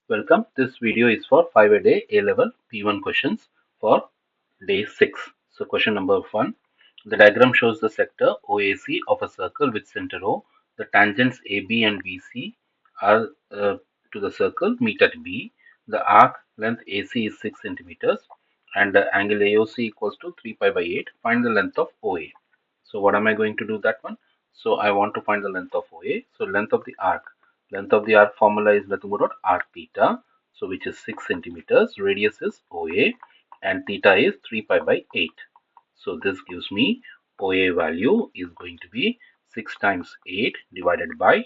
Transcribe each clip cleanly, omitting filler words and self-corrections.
Welcome. This video is for 5-a-day A-level P1 questions for day 6. So question number 1. The diagram shows the sector OAC of a circle with center O. The tangents AB and BC are to the circle meet at B. The arc length AC is 6 centimeters and the angle AOC equals to 3 pi by 8. Find the length of OA. So what am I going to do that one? So I want to find the length of OA. So length of the arc. Length of the arc formula is nothing but arc theta. So which is 6 centimeters. Radius is OA and theta is 3 pi by 8. So this gives me OA value is going to be 6 times 8 divided by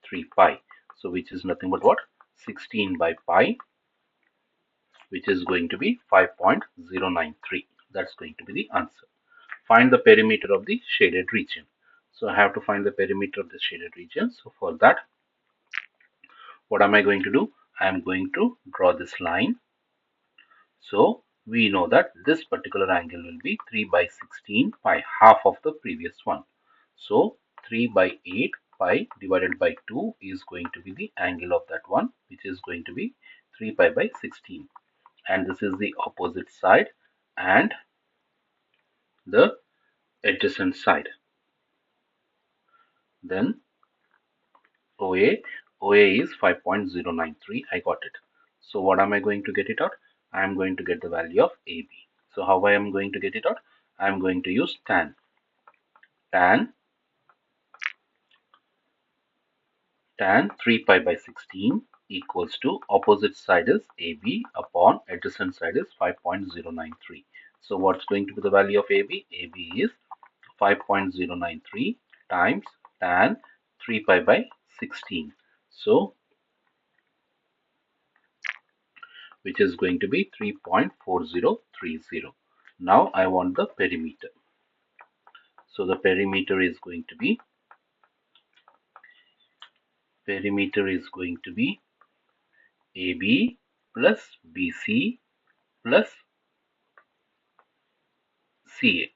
3 pi. So which is nothing but what? 16 by pi, which is going to be 5.093. That's going to be the answer. Find the perimeter of the shaded region. So I have to find the perimeter of the shaded region. So for that, what am I going to do? I am going to draw this line. So we know that this particular angle will be 3 by 16 pi, half of the previous one. So 3 by 8 pi divided by 2 is going to be the angle of that one, which is going to be 3 pi by 16. And this is the opposite side and the adjacent side. Then OA is 5.093. I got it. So what am I going to get it out? I am going to get the value of AB. So how I am going to get it out? I am going to use tan. Tan 3 pi by 16 equals to opposite side is AB upon adjacent side is 5.093. So what's going to be the value of AB? AB is 5.093 times tan 3 pi by 16. So which is going to be 3.4030. Now I want the perimeter. So the perimeter is going to be AB plus BC plus CA.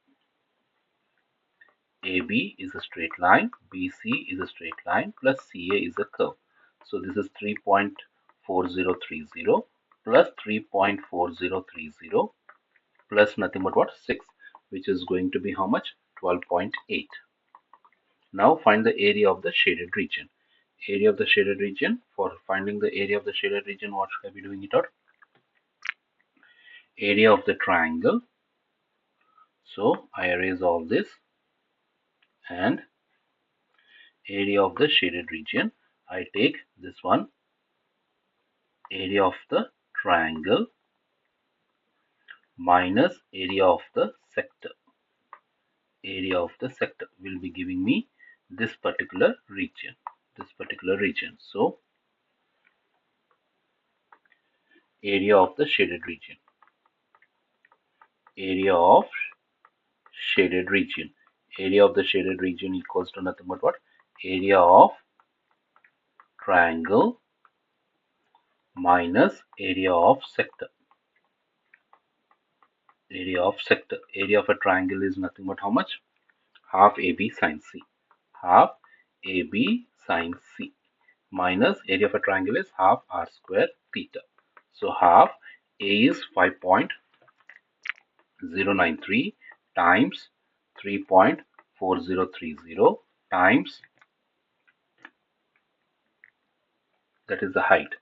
AB is a straight line, BC is a straight line, plus CA is a curve. So this is 3.4030 plus 3.4030 plus nothing but what? 6, which is going to be how much? 12.8. Now find the area of the shaded region. Area of the shaded region. For finding the area of the shaded region, what should I be doing it out? Area of the triangle. So I erase all this and area of the shaded region. I take this one, area of the triangle minus area of the sector. Area of the sector will be giving me this particular region. So area of the shaded region. Area of shaded region. Area of the shaded region equals to nothing but what? Area of triangle minus area of sector. Area of sector. Area of a triangle is nothing but how much? Half AB sine C. Half AB sine C minus area of a triangle is half r square theta. So half A is 5.093 times 3.4030 times, that is the height.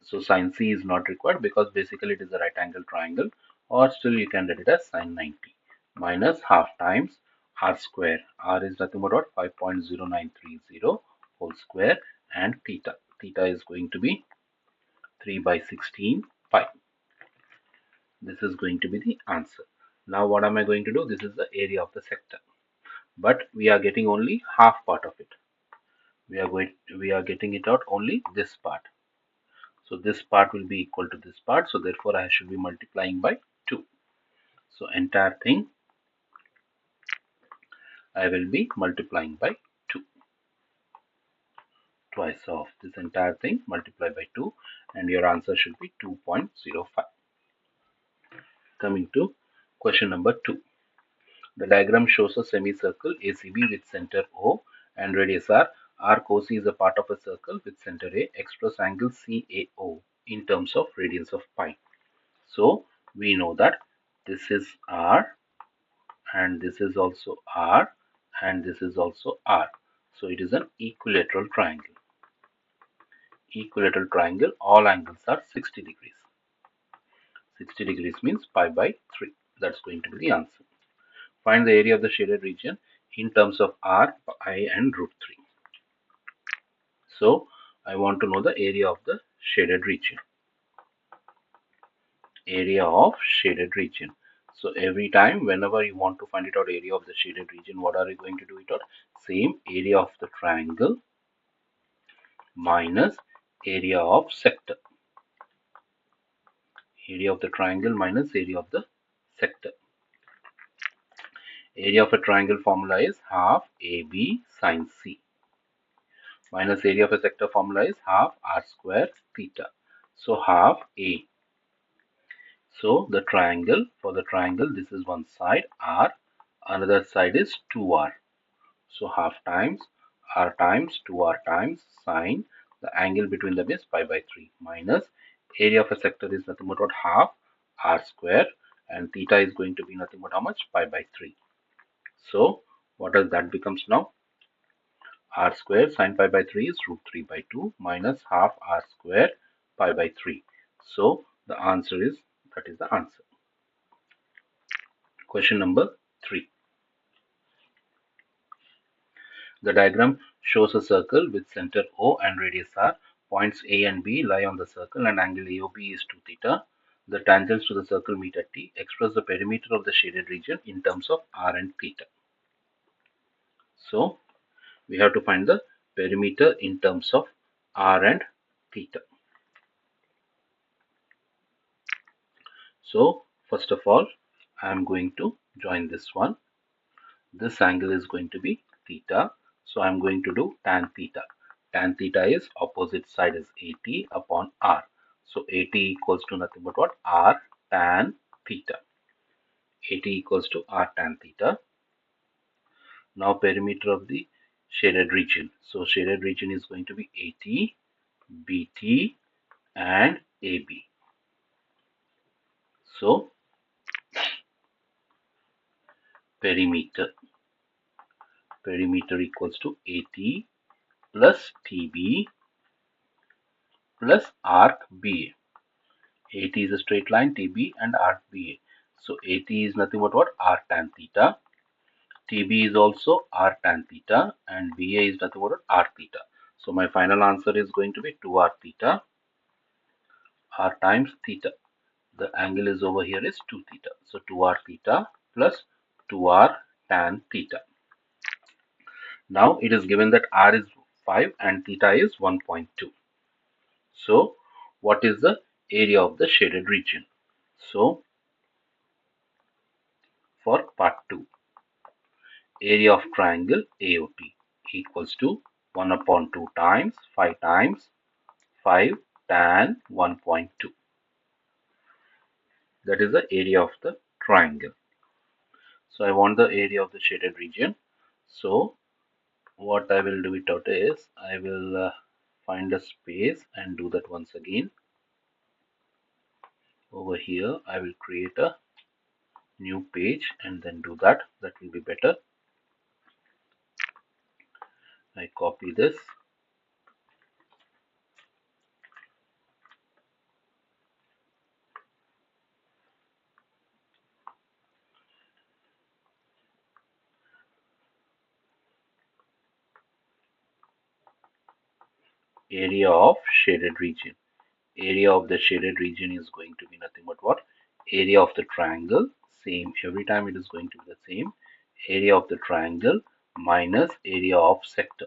So sine C is not required because basically it is a right angle triangle, or still you can write it as sine 90 minus half times r square. R is nothing but what? 5.0930 whole square and theta. Theta is going to be 3 by 16 pi. This is going to be the answer. Now what am I going to do? This is the area of the sector, but we are getting only half part of it. We are getting it out only this part. So this part will be equal to this part. So therefore I should be multiplying by 2. So entire thing I will be multiplying by 2. Twice of this entire thing multiplied by 2, and your answer should be 2.05. Coming to question number 2. The diagram shows a semicircle ACB with center O and radius R. Arc OC is a part of a circle with center A. Express angle CAO in terms of radians of pi. So we know that this is R and this is also R and this is also R. So it is an equilateral triangle. Equilateral triangle, all angles are 60 degrees. 60 degrees means pi by 3. That's going to be the answer. Find the area of the shaded region in terms of R, pi and root 3. So I want to know the area of the shaded region. Area of shaded region. So every time whenever you want to find it out area of the shaded region, what are you going to do it out? Same area of the triangle minus area of sector. Area of the triangle minus area of the sector. Area of a triangle formula is half AB sine C. Minus area of a sector formula is half R square theta. So half A. So the triangle, for the triangle, this is one side R, another side is 2R. So half times R times 2R times sine, the angle between them is pi by 3 minus area of a sector is nothing but half R square and theta is going to be nothing but how much? Pi by 3. So what does that becomes now? R square sine pi by 3 is root 3 by 2 minus half R square pi by 3. So the answer is, that is the answer. Question number 3. The diagram shows a circle with center O and radius R. Points A and B lie on the circle and angle AOB is 2 theta. The tangents to the circle meet at T. Express the perimeter of the shaded region in terms of R and theta. So we have to find the perimeter in terms of R and theta. So first of all, I am going to join this one. This angle is going to be theta. So I'm going to do tan theta. Tan theta is opposite side is 80 upon R. So 80 equals to nothing but what? R tan theta. 80 equals to R tan theta. Now perimeter of the shaded region. So shaded region is going to be AT, BT and AB. So perimeter equals to AT plus TB plus arc BA. AT is a straight line, TB and arc BA. So AT is nothing but what? R tan theta. TB is also R tan theta and BA is nothing but R theta. So my final answer is going to be 2R theta. R times theta. The angle is over here is 2 theta. So 2R theta plus 2R tan theta. Now it is given that R is 5 and theta is 1.2. So what is the area of the shaded region? So for part 2, area of triangle AOT equals to 1 upon 2 times 5 times 5 tan 1.2. That is the area of the triangle. So I want the area of the shaded region. So what I will do it out is I will find a space and do that once again. Over here I will create a new page and then do that. That will be better. I copy this. Area of shaded region. Area of the shaded region is going to be nothing but what? Area of the triangle. Same, every time it is going to be the same. Area of the triangle minus area of sector.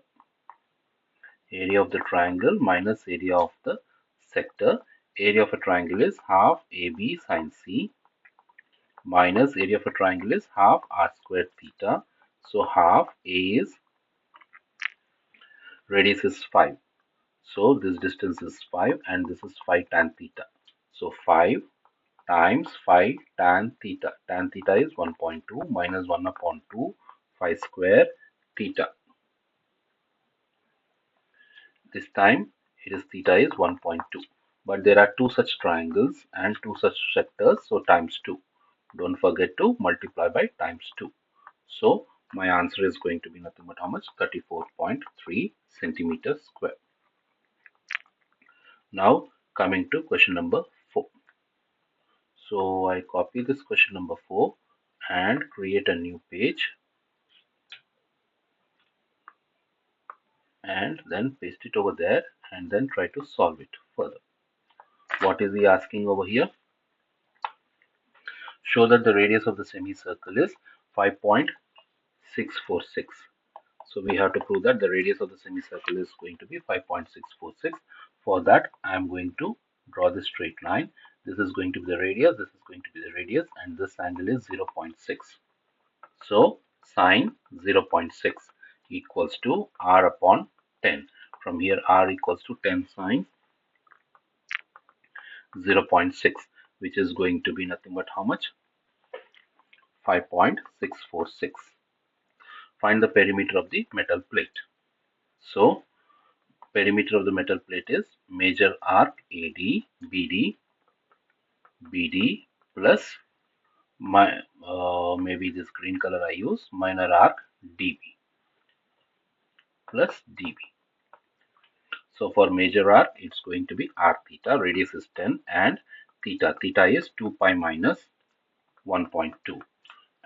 Area of the triangle minus area of the sector. Area of a triangle is half AB sine C minus area of a triangle is half R squared theta. So half A is, radius is 5. So this distance is 5 and this is 5 tan theta. So 5 times 5 tan theta. Tan theta is 1.2 minus 1 upon 2 5 square theta. This time it is theta is 1.2. But there are two such triangles and two such sectors, so times 2. Don't forget to multiply by times 2. So my answer is going to be nothing but how much? 34.3 centimeters square. Now coming to question number 4. So I copy this question number 4 and create a new page and then paste it over there and then try to solve it further. What is he asking over here? Show that the radius of the semicircle is 5.646. So we have to prove that the radius of the semicircle is going to be 5.646. For that, I am going to draw the straight line. This is going to be the radius, this is going to be the radius, and this angle is 0.6. So sine 0.6 equals to r upon 10. From here, r equals to 10 sine 0.6, which is going to be nothing but how much? 5.646. Find the perimeter of the metal plate. So perimeter of the metal plate is major arc AD, BD plus my maybe this green color I use, minor arc DB plus DB. So for major arc, it's going to be arc theta, radius is 10, and theta is 2 pi minus 1.2.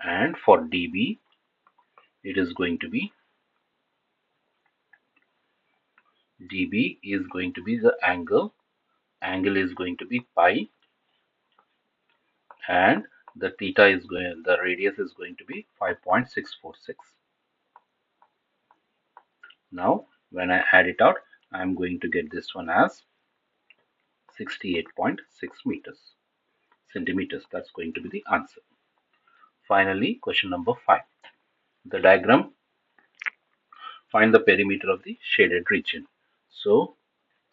And for DB, it is going to be DB is going to be the angle is going to be pi, and the radius is going to be 5.646. Now when I add it out, I'm going to get this one as 68.6 centimeters. That's going to be the answer. Finally, question number 5. The diagram, find the perimeter of the shaded region. So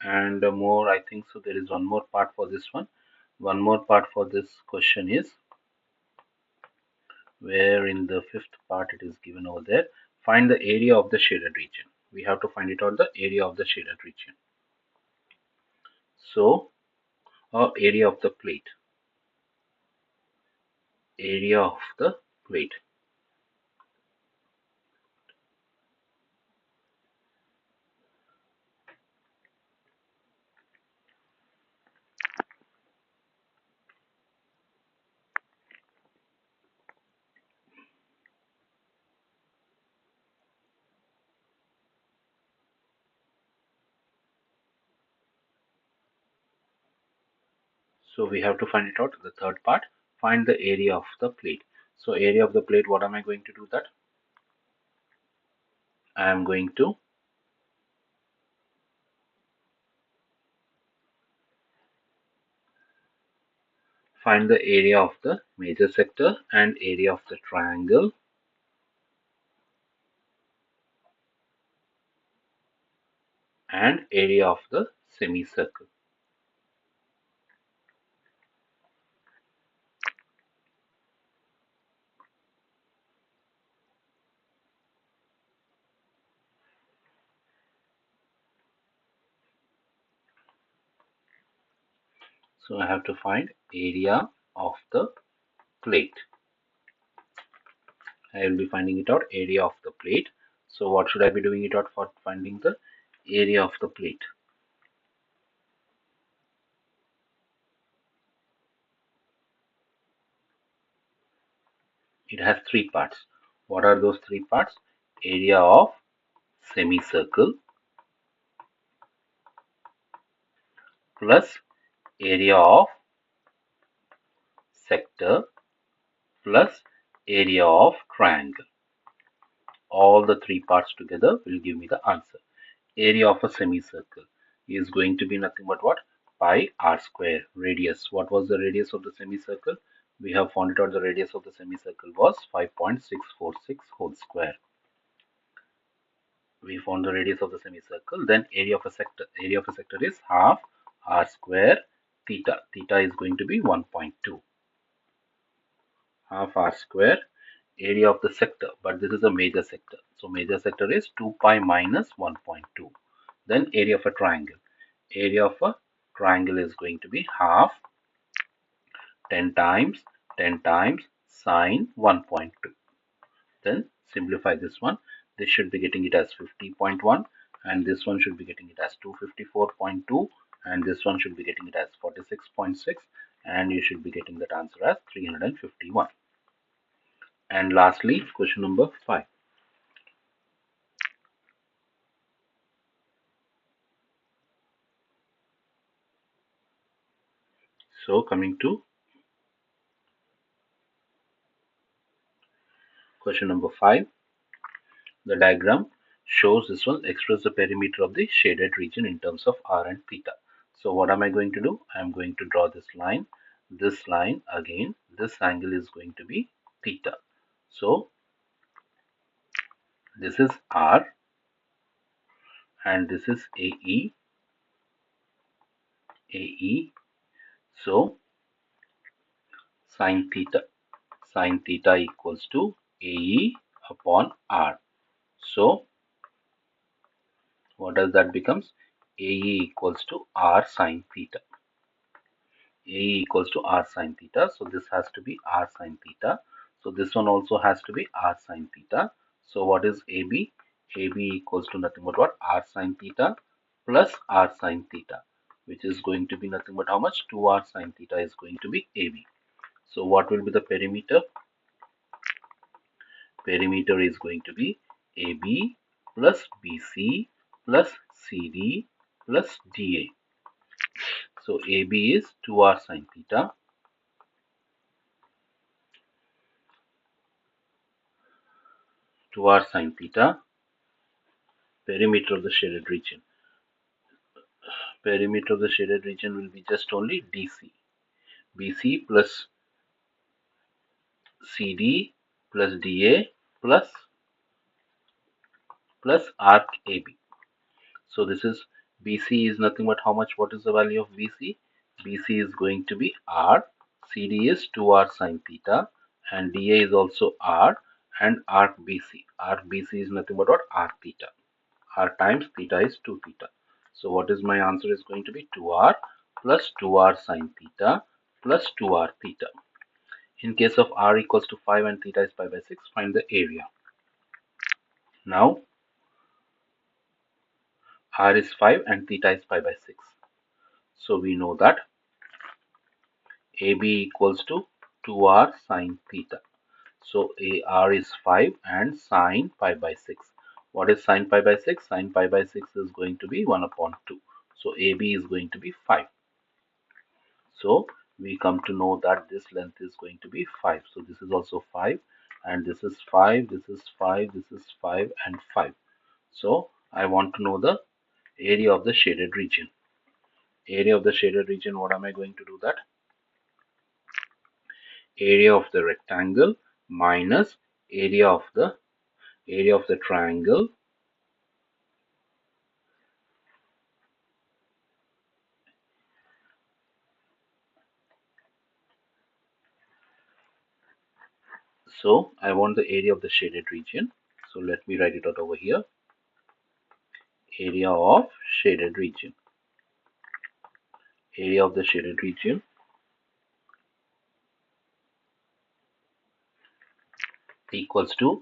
and more, I think so there is one more part for this one. One more part for this question is where in the 5th part it is given over there. Find the area of the shaded region. We have to find it out, the area of the shaded region. So area of the plate. Area of the plate. So we have to find it out. The third part, find the area of the plate. So area of the plate, what am I going to do that? I am going to find the area of the major sector and area of the triangle and area of the semicircle. So I have to find area of the plate. I will be finding it out, area of the plate. So what should I be doing it out for finding the area of the plate? It has 3 parts. What are those 3 parts? Area of semicircle plus area of sector plus area of triangle. All the 3 parts together will give me the answer. Area of a semicircle is going to be nothing but what? Pi r square. Radius. What was the radius of the semicircle? We have found it out, the radius of the semicircle was 5.646 whole square. We found the radius of the semicircle. Then area of a sector. Area of a sector is half r square theta. Theta is going to be 1.2. Half r square area of the sector, but this is a major sector. So major sector is 2 pi minus 1.2. Then area of a triangle. Area of a triangle is going to be half 10 times 10 times sine 1.2. Then simplify this one. This should be getting it as 50.1, and this one should be getting it as 254.2, and this one should be getting it as 46.6, and you should be getting that answer as 351. And lastly, question number 5. So coming to question number 5, the diagram shows this one express the perimeter of the shaded region in terms of r and theta. So what am I going to do? I am going to draw this line. This line again, this angle is going to be theta. So this is r and this is AE. AE. So sine theta equals to AE upon r. So what does that becomes? AE equals to r sine theta. AE equals to r sine theta. So this has to be r sine theta. So this one also has to be r sine theta. So what is AB? AB equals to nothing but what? R sine theta plus r sine theta, which is going to be nothing but how much? 2r sine theta is going to be AB. So what will be the perimeter? Perimeter is going to be AB plus BC plus CD plus DA. So AB is 2r sine theta. 2r sine theta. Perimeter of the shaded region. Perimeter of the shaded region will be just only DC. BC plus CD plus DA plus arc AB. So this is BC is nothing but how much? What is the value of BC? BC is going to be R. CD is 2R sine theta and DA is also R and arc BC. Arc BC is nothing but what? R theta. R times theta is 2 theta. So what is my answer is going to be 2R plus 2R sine theta plus 2R theta. In case of R equals to 5 and theta is pi by 6, find the area. Now R is 5 and theta is pi by 6. So we know that AB equals to 2R sine theta. So AR is 5 and sine pi by 6. What is sine pi by 6? Sine pi by 6 is going to be 1 upon 2. So AB is going to be 5. So we come to know that this length is going to be 5. So this is also 5 and this is 5, this is 5, this is 5 and 5. So I want to know the area of the shaded region. Area of the shaded region, what am I going to do that? Area of the rectangle minus area of the triangle so I want the area of the shaded region. So let me write it out over here. Area of shaded region. Area of the shaded region equals to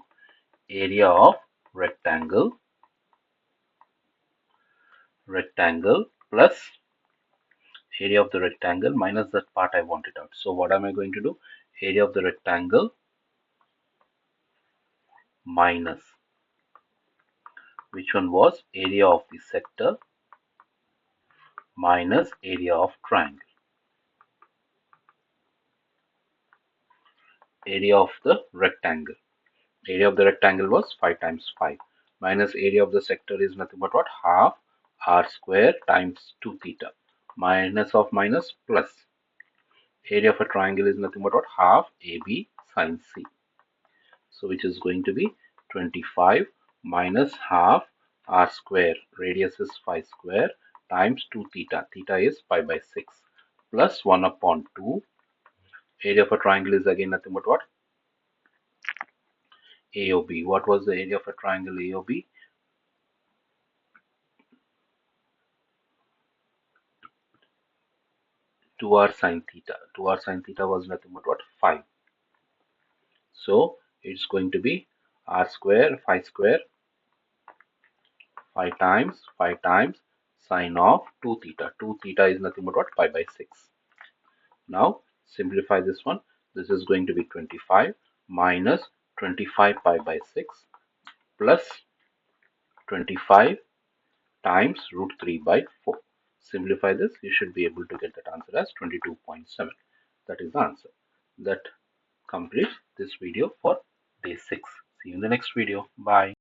area of rectangle plus area of the rectangle minus that part I want it out. So what am I going to do? Area of the rectangle minus, which one was? Area of the sector minus area of triangle. Area of the rectangle. Area of the rectangle was 5 times 5 minus area of the sector is nothing but what? Half r square times 2 theta minus of minus plus. Area of a triangle is nothing but what? Half AB sine C. So which is going to be 25 minus half r square, radius is 5 square, times 2 theta, theta is pi by 6, plus 1 upon 2. Area of a triangle is again nothing but what? AOB. What was the area of a triangle AOB? 2r sine theta. 2r sine theta was nothing but what? 5. So it's going to be r square, 5 square, 5 times sine of 2 theta. 2 theta is nothing but what? Pi by 6. Now simplify this one. This is going to be 25 minus 25 pi by 6 plus 25 times root 3 by 4. Simplify this, you should be able to get that answer as 22.7. That is the answer. That completes this video for day 6. See you in the next video. Bye.